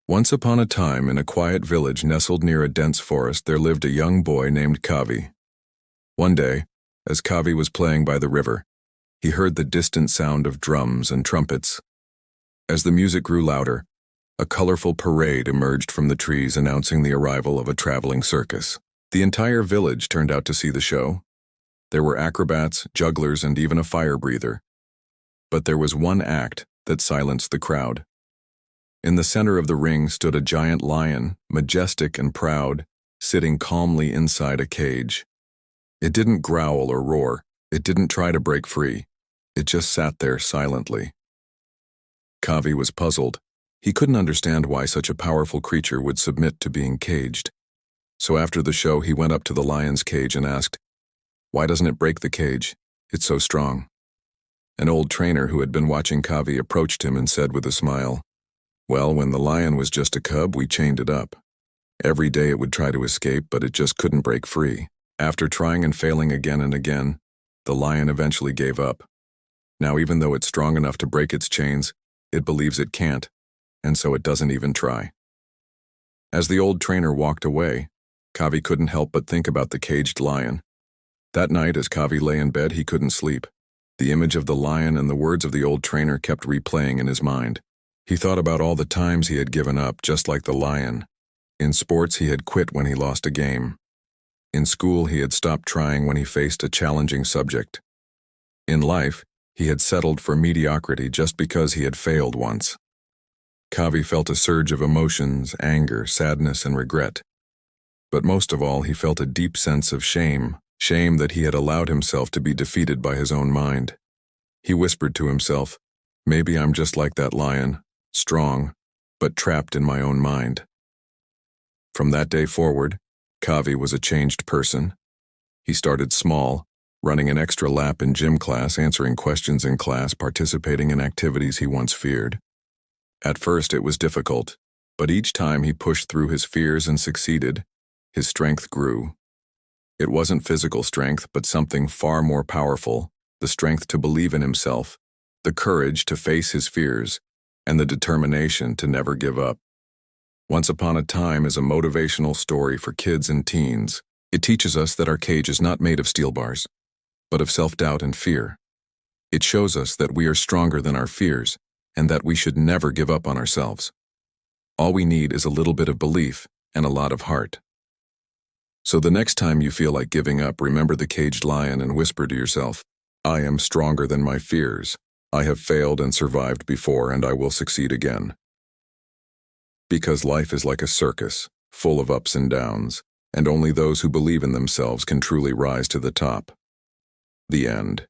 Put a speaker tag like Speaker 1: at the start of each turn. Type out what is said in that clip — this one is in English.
Speaker 1: Once upon a time, in a quiet village nestled near a dense forest, there lived a young boy named Kavi. One day, as Kavi was playing by the river, he heard the distant sound of drums and trumpets. As the music grew louder, a colorful parade emerged from the trees announcing the arrival of a traveling circus. The entire village turned out to see the show. There were acrobats, jugglers, and even a fire breather. But there was one act that silenced the crowd. In the center of the ring stood a giant lion, majestic and proud, sitting calmly inside a cage. It didn't growl or roar. It didn't try to break free. It just sat there silently. Kavi was puzzled. He couldn't understand why such a powerful creature would submit to being caged. So after the show, he went up to the lion's cage and asked, "Why doesn't it break the cage? It's so strong." An old trainer who had been watching Kavi approached him and said with a smile, "Well, when the lion was just a cub, we chained it up. Every day it would try to escape, but it just couldn't break free. After trying and failing again and again, the lion eventually gave up. Now, even though it's strong enough to break its chains, it believes it can't, and so it doesn't even try." As the old trainer walked away, Kavi couldn't help but think about the caged lion. That night, as Kavi lay in bed, he couldn't sleep. The image of the lion and the words of the old trainer kept replaying in his mind. He thought about all the times he had given up, just like the lion. In sports, he had quit when he lost a game. In school, he had stopped trying when he faced a challenging subject. In life, he had settled for mediocrity just because he had failed once. Kavi felt a surge of emotions, anger, sadness, and regret. But most of all, he felt a deep sense of shame that he had allowed himself to be defeated by his own mind. He whispered to himself, "Maybe I'm just like that lion, strong, but trapped in my own mind." From that day forward, Kavi was a changed person. He started small, running an extra lap in gym class, answering questions in class, participating in activities he once feared. At first it was difficult, but each time he pushed through his fears and succeeded, his strength grew. It wasn't physical strength, but something far more powerful, the strength to believe in himself, the courage to face his fears, and the determination to never give up. Once Upon a Time is a motivational story for kids and teens. It teaches us that our cage is not made of steel bars, but of self-doubt and fear. It shows us that we are stronger than our fears, and that we should never give up on ourselves. All we need is a little bit of belief and a lot of heart. So the next time you feel like giving up, remember the caged lion and whisper to yourself, "I am stronger than my fears. I have failed and survived before, and I will succeed again." Because life is like a circus, full of ups and downs, and only those who believe in themselves can truly rise to the top. The end.